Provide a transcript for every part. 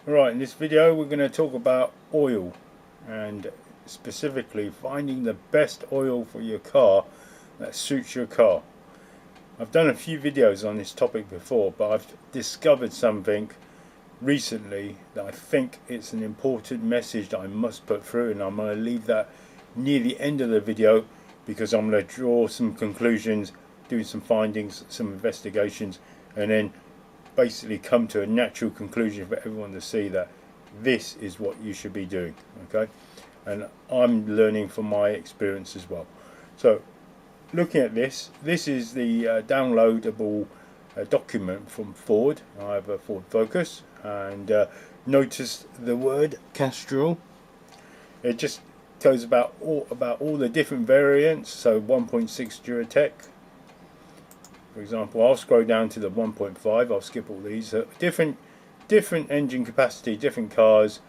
Right, in this video we're going to talk about oil, and specifically finding the best oil for your car that suits your car. I've done a few videos on this topic before, but I've discovered something recently that I think it's an important message that I must put through, and I'm going to leave that near the end of the video because I'm going to draw some conclusions, do some findings, some investigations, and then basically come to a natural conclusion for everyone to see that this is what you should be doing. Okay, and I'm learning from my experience as well. So looking at this is the downloadable document from Ford. I have a Ford Focus, and notice the word Castrol. It just tells about all the different variants. So 1.6 Duratec, for example. I'll scroll down to the 1.5. I'll skip all these. Different engine capacity, different cars.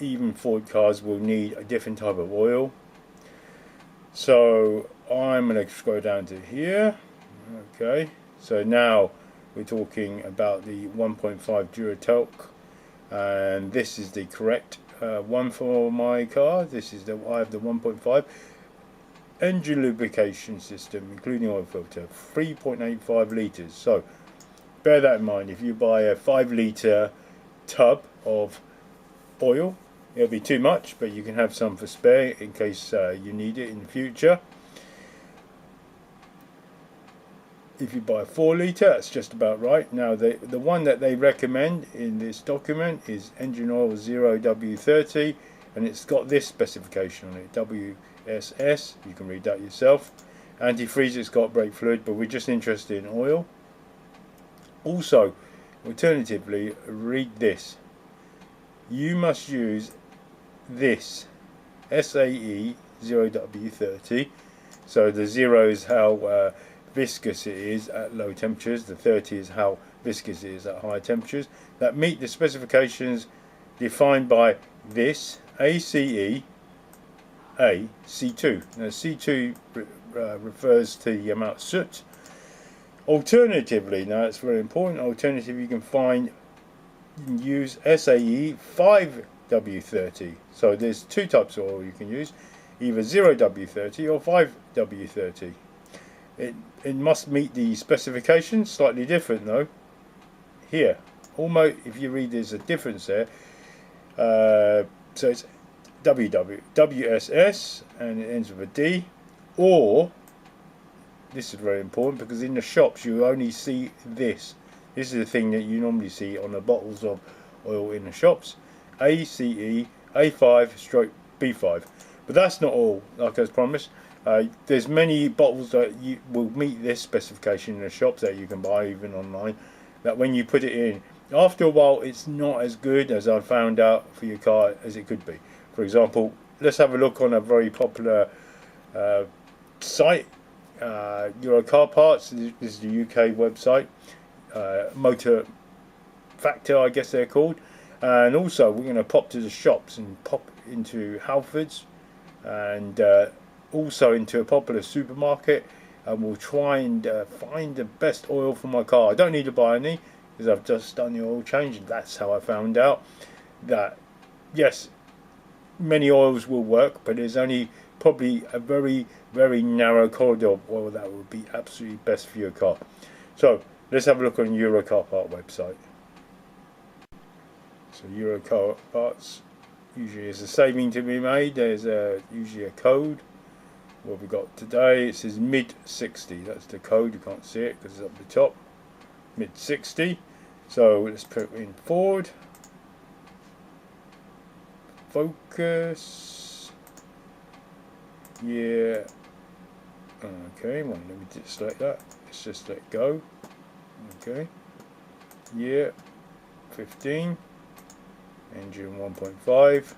Even Ford cars will need a different type of oil. So I'm going to scroll down to here. Okay, so now we're talking about the 1.5 Duratec, and this is the correct one for my car. This is I have the 1.5. Engine lubrication system, including oil filter, 3.85 litres. So bear that in mind. If you buy a 5-litre tub of oil, it'll be too much, but you can have some for spare in case you need it in the future. If you buy a 4-litre, that's just about right. Now the one that they recommend in this document is engine oil 0W30, and it's got this specification on it, WSS. You can read that yourself. Antifreeze, it's got brake fluid, but we're just interested in oil. Also, alternatively, read this. You must use this SAE 0W30. So the 0 is how viscous it is at low temperatures, the 30 is how viscous it is at high temperatures, that meet the specifications defined by this ACE A C2. Now C2 refers to the amount of soot. Alternatively, now it's very important, alternative you can use SAE 5W30. So there's two types of oil you can use, either 0W30 or 5W30. It must meet the specifications, slightly different though. Here, almost, if you read, there's a difference there. So it's WSS and it ends with a D, or this is very important because in the shops you only see this. This is the thing that you normally see on the bottles of oil in the shops, ACE A5/B5. But that's not all, like I was promised. There's many bottles that you will meet this specification in the shops that you can buy even online, that when you put it in, after a while it's not as good as I found out for your car as it could be. For example, let's have a look on a very popular site, Euro Car Parts. This is the UK website, Motor Factor I guess they're called. And also we're going to pop to the shops and pop into Halfords and also into a popular supermarket, and we'll try and find the best oil for my car. I don't need to buy any because I've just done the oil change, and that's how I found out that yes, many oils will work, but there's only probably a very narrow corridor of oil that would be absolutely best for your car. So let's have a look on Euro Car Part website. So Euro Car Parts, usually there's a saving to be made. There's usually a code. What we got today, it says mid 60. That's the code. You can't see it because it's up the top. Mid 60. So let's put in Ford Focus. Yeah. Okay. Well, let me just select that. Let's just let go. Okay. Yeah. 15. Engine 1.5.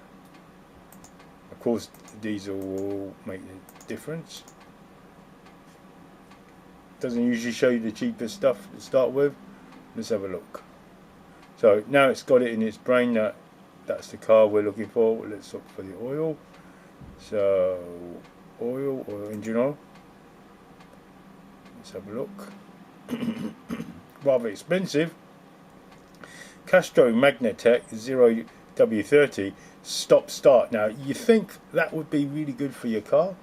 Of course, diesel will make the difference. Doesn't usually show you the cheapest stuff to start with. Let's have a look. So now it's got it in its brain that that's the car we're looking for. Let's look for the oil. So oil engine oil. Let's have a look. Rather expensive. Castro Magnetec 0W30 stop start. Now you think that would be really good for your car?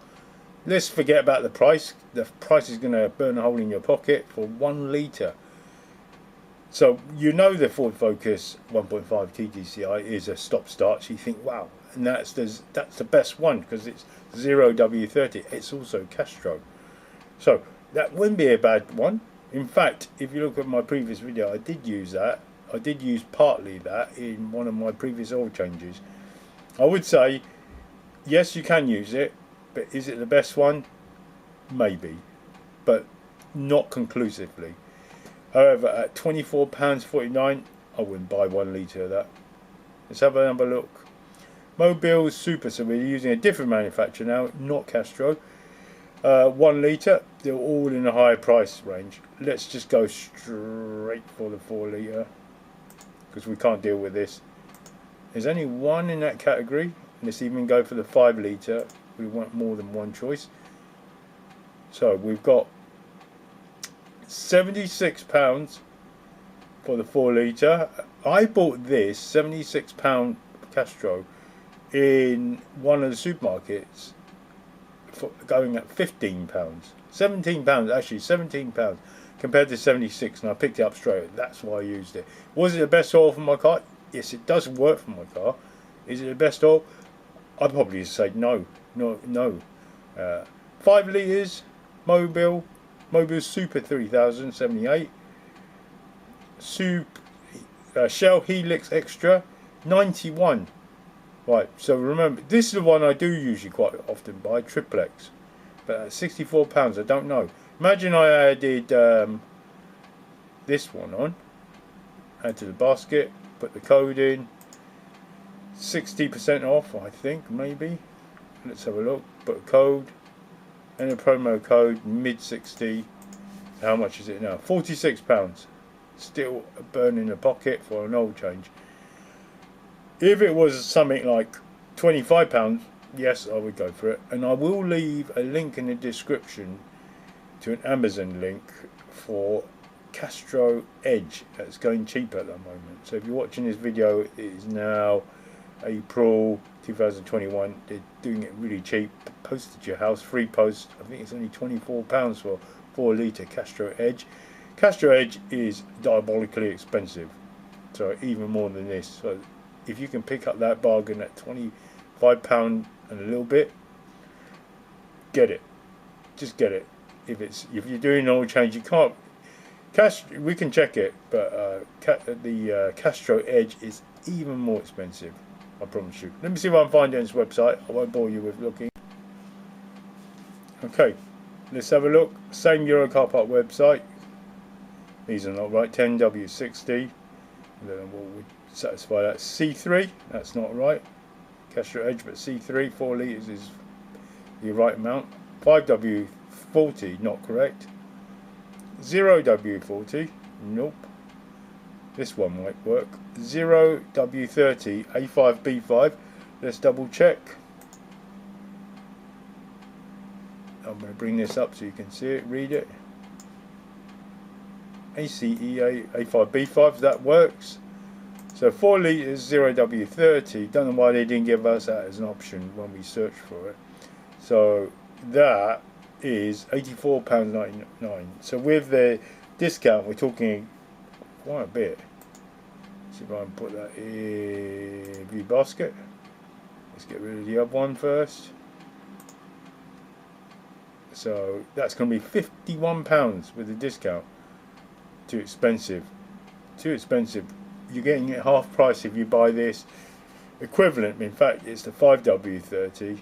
Let's forget about the price. The price is going to burn a hole in your pocket for 1 litre. So you know the Ford Focus 1.5 TDCi is a stop start. So you think, wow, and that's the best one because it's 0W30. It's also Castro. So that wouldn't be a bad one. In fact, if you look at my previous video, I did use that. I did use partly that in one of my previous oil changes. I would say, yes, you can use it, but is it the best one? Maybe, but not conclusively. However, at £24.49, I wouldn't buy 1 litre of that. Let's have another look. Mobile Super, so we're using a different manufacturer now, not Castro. 1 litre, they're all in a higher price range. Let's just go straight for the 4 litre because we can't deal with this. There's only one in that category. Let's even go for the 5 litre. We want more than one choice. So we've got £76 for the 4 litre. I bought this £76 Castro in one of the supermarkets for going at £15, £17 actually, £17 compared to 76, and I picked it up straight away. That's why I used it. Was it the best oil for my car? Yes, it does work for my car. Is it the best oil? I'd probably say no. 5 litres Mobile Super 3078, Shell Helix Extra 91. Right, so remember, this is the one I do usually quite often buy, Triplex. But at £64, I don't know. Imagine I added this one on, add to the basket, put the code in, 60% off, I think, maybe. Let's have a look, put a code, and a promo code, mid-60. How much is it now? £46. Still a burn in the pocket for an oil change. If it was something like £25, yes, I would go for it. And I will leave a link in the description to an Amazon link for Castro Edge. That's going cheap at the moment. So if you're watching this video, it is now April 2021. They're doing it really cheap. Posted to your house, free post. I think it's only £24 for 4 litre Castro Edge. Castro Edge is diabolically expensive, so even more than this. So if you can pick up that bargain at £25 and a little bit, get it. Just get it. If you're doing an oil change, you can't. We can check it, but the Castro Edge is even more expensive. I promise you. Let me see if I can find it on this website. I won't bore you with looking. Okay, let's have a look. Same Euro Car Park website. These are not right. 10W60. And then what would satisfy that? C3. That's not right. Castro Edge, but C3. 4 litres is the right amount. 5W40. Not correct. 0W40. Nope. This one might work. 0W30 A5B5. Let's double check. I'm going to bring this up so you can see it, read it. ACEA A5B5, that works. So 4 litres 0W30. Don't know why they didn't give us that as an option when we searched for it. So that is £84.99. So with the discount, we're talking quite a bit. See if I can put that in view basket. Let's get rid of the other one first. So that's going to be £51 with the discount. Too expensive. Too expensive. You're getting it half price if you buy this. Equivalent, in fact, it's the 5W30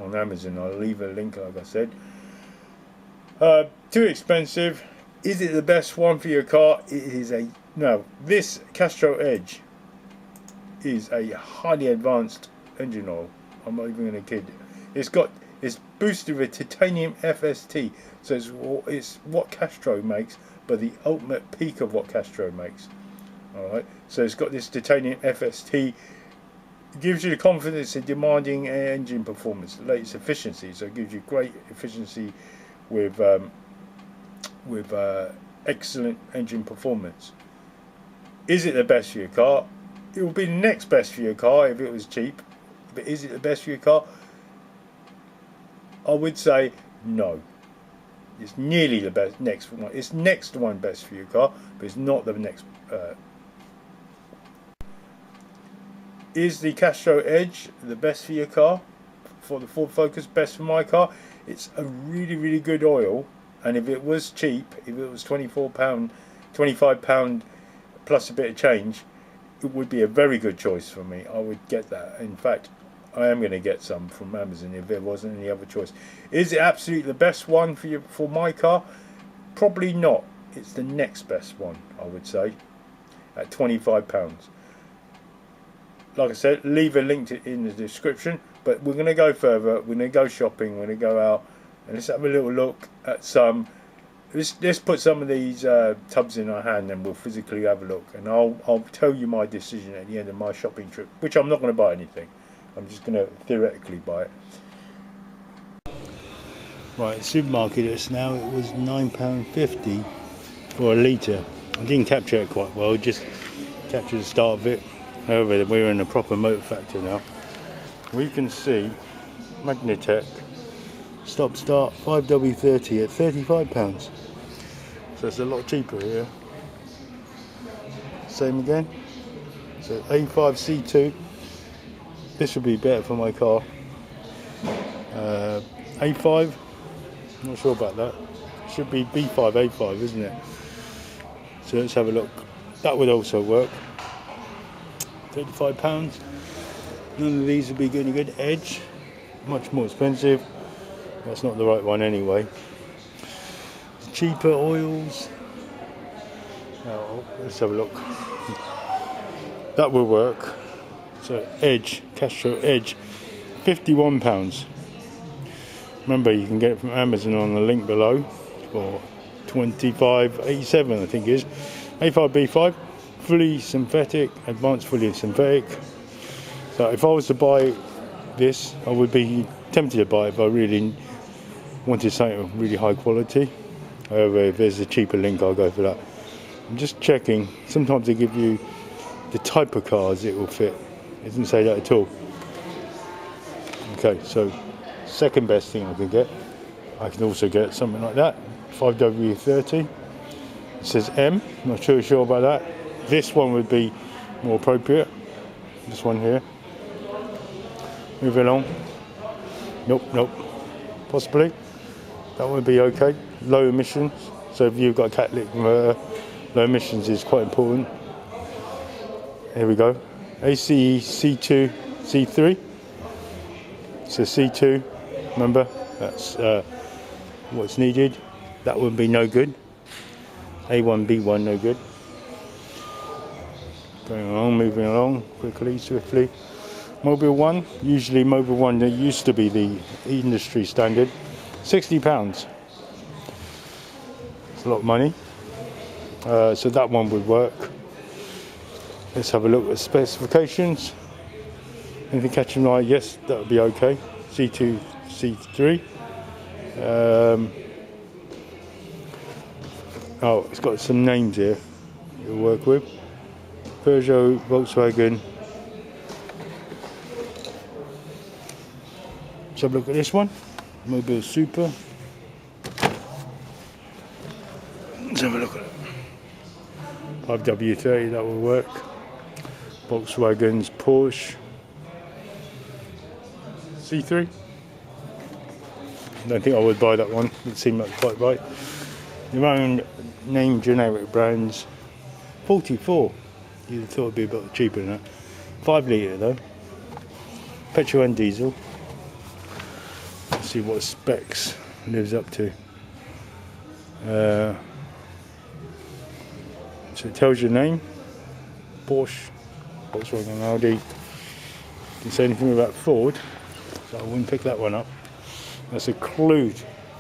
on Amazon. I'll leave a link, like I said. Too expensive. Is it the best one for your car? It is a no. This Castro Edge is a highly advanced engine oil. I'm not even going to kid. It's boosted with titanium FST, so it's what Castro makes, but the ultimate peak of what Castro makes. All right. So it's got this titanium FST. It gives you the confidence in demanding engine performance, the latest efficiency. So it gives you great efficiency with excellent engine performance. Is it the best for your car? It will be the next best for your car if it was cheap. But is it the best for your car? I would say no. It's nearly the best. Next one. It's next one best for your car, but it's not the next. Is the Castro Edge the best for your car? For the Ford Focus, best for my car? It's a really good oil, and if it was cheap, if it was £24, £25 plus a bit of change, it would be a very good choice for me. I would get that. In fact, I am going to get some from Amazon if there wasn't any other choice. Is it absolutely the best one for my car? Probably not. It's the next best one, I would say, at £25. Like I said, leave a link in the description. But we're going to go further. We're going to go shopping. We're going to go out and let's have a little look at some. Let's put some of these tubs in our hand and we'll physically have a look. And I'll tell you my decision at the end of my shopping trip, which I'm not going to buy anything. I'm just going to theoretically buy it. Right, supermarket it's now. It was £9.50 for a litre. I didn't capture it quite well, just captured the start of it. However, we're in a proper motor factory now. We can see Magnetec stop start 5W30 at £35. So it's a lot cheaper here. Same again. So A5C2. This would be better for my car. A5. Not sure about that. Should be B5 A5, isn't it? So let's have a look. That would also work. £35. None of these would be any good. Edge, much more expensive. That's not the right one anyway. Cheaper oils. Oh, let's have a look. That will work. So Edge, Castro Edge, £51. Remember, you can get it from Amazon on the link below for $25.87, I think it is. A5B5, fully synthetic, advanced fully synthetic. So if I was to buy this, I would be tempted to buy it if I really wanted something of really high quality. However, if there's a cheaper link, I'll go for that. I'm just checking. Sometimes they give you the type of cars it will fit. It doesn't say that at all. Okay, so second best thing I could get. I can also get something like that, 5W30. It says M. Not too sure about that. This one would be more appropriate. This one here. Move along. Nope. Possibly. That would be okay. Low emissions. So if you've got a catalytic converter, low emissions is quite important. Here we go. ACE C2 C3. So C2. Remember, that's what's needed. That would be no good. A1, B1, no good. Going along, moving along quickly, swiftly. Mobile 1, usually Mobile 1, that used to be the industry standard, £60. It's a lot of money. So that one would work. Let's have a look at specifications. Anything catching my eye? Yes, that would be okay. C2, C3. Oh, it's got some names here you'll work with. Peugeot, Volkswagen. Let's have a look at this one. Mobile Super. Let's have a look at it. 5W30, that will work. Volkswagen's Porsche. C3. I don't think I would buy that one. It seemed like quite right. Your own name generic brands. 44. You'd have thought it'd be a bit cheaper than that. 5 litre though. Petrol and diesel. Let's see what specs lives up to. So it tells your name. Porsche, Volkswagen, Audi. Didn't say anything about Ford, so I wouldn't pick that one up. That's a clue.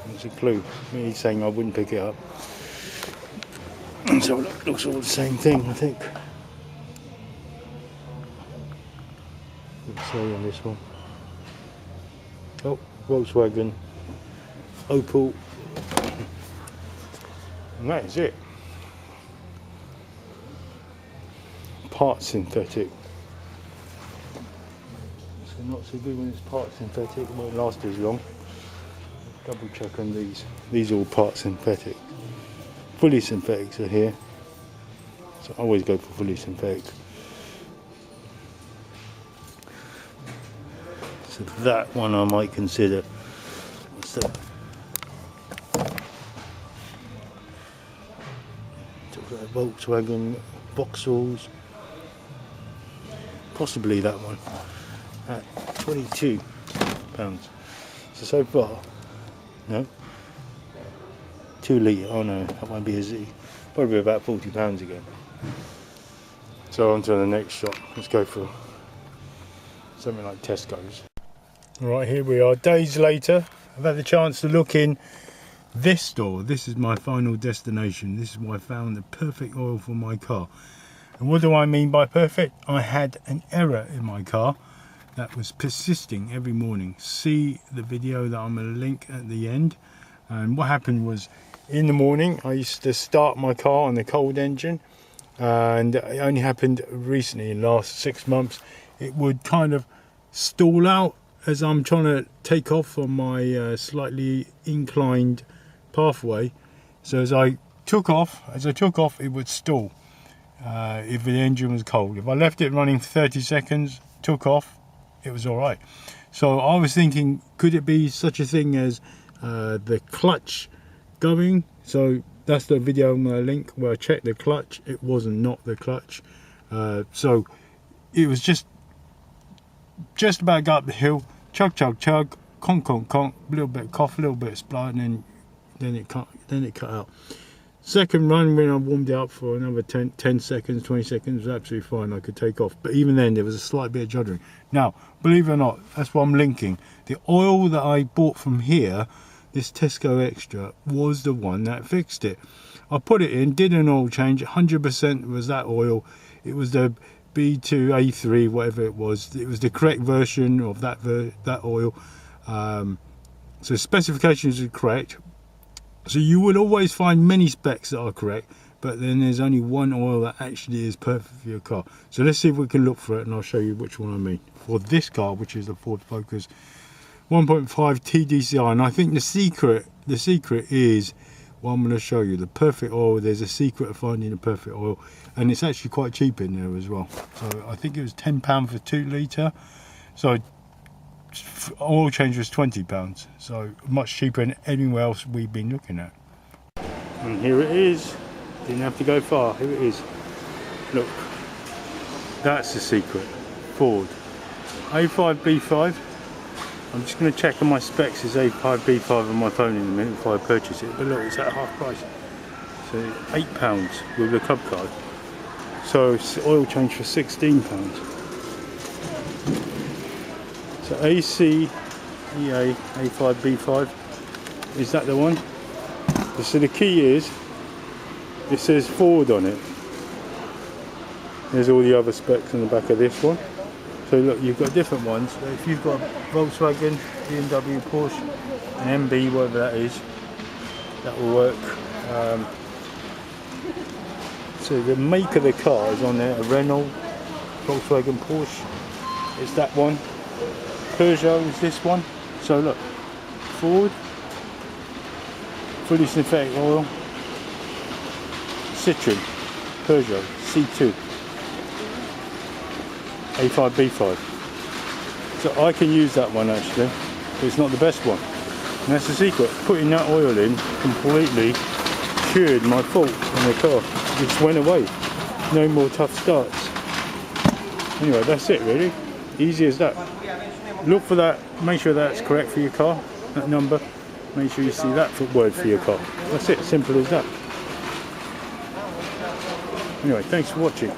That's a clue. Me saying I wouldn't pick it up. So it looks all the same thing, I think. Let's say on this one. Oh, Volkswagen, Opel, and that is it. part synthetic. So not so good when it's part synthetic, it won't last as long. Double check on these. These are all part synthetic. Fully synthetics are here. So I always go for fully synthetic. So that one I might consider. What's that? Volkswagen Vauxhalls. Possibly that one at £22. So far, no. 2 litre. Oh no, that won't be easy. Probably about £40 again. So on to the next shop. Let's go for something like Tesco's. Right, here we are, days later. I've had the chance to look in this store. This is my final destination. This is where I found the perfect oil for my car. And what do I mean by perfect? I had an error in my car that was persisting every morning. See the video that I'm going to link at the end. And what happened was, in the morning I used to start my car on the cold engine, and it only happened recently in the last 6 months. It would kind of stall out as I'm trying to take off on my slightly inclined pathway. So as I took off, it would stall if the engine was cold. If I left it running for 30 seconds, took off, it was all right. So I was thinking, could it be such a thing as the clutch going? So that's the video I'm going to link where I checked the clutch. It wasn't, not the clutch. So it was just about got up the hill, chug chug chug, conk conk conk, a little bit of cough, a little bit of splat, and then it cut out. Second run, when I warmed it up for another 10 seconds, 20 seconds, was absolutely fine. I could take off, but even then there was a slight bit of juddering. Now, believe it or not, that's what I'm linking. The oil that I bought from here, this Tesco Extra, was the one that fixed it. I put it in, did an oil change, 100% was that oil. It was the B2A3, whatever it was. It was the correct version of that oil. So specifications are correct. So you will always find many specs that are correct, but then there's only one oil that actually is perfect for your car. So let's see if we can look for it, and I'll show you which one I mean. For this car, which is the Ford Focus 1.5 TDCi, and I think the secret is what I'm going to show you, the perfect oil. There's a secret of finding the perfect oil, and it's actually quite cheap in there as well. So I think it was £10 for 2 litre. So oil change was £20, so much cheaper than anywhere else we've been looking at. And here it is. Didn't have to go far. Here it is. Look, that's the secret. Ford A5B5. I'm just going to check on my specs. It's A5B5 on my phone in a minute before I purchase it. But look, it's at half price. So £8 with the club card. So it's oil change for £16. So ACEA A5B5, is that the one? So the key is, it says Ford on it. There's all the other specs on the back of this one. So look, you've got different ones. So if you've got Volkswagen, BMW, Porsche, and MB, whatever that is, that will work. So the make of the car is on there, a Renault, Volkswagen, Porsche, it's that one. Peugeot is this one. So look, Ford, fully synthetic oil, Citroen, Peugeot, C2, A5B5. So I can use that one actually, but it's not the best one. And that's the secret. Putting that oil in completely cured my fault in the car. It just went away. No more tough starts. Anyway, that's it really. Easy as that. Look for that, make sure that's correct for your car, that number. Make sure you see that word for your car. That's it, simple as that. Anyway, thanks for watching.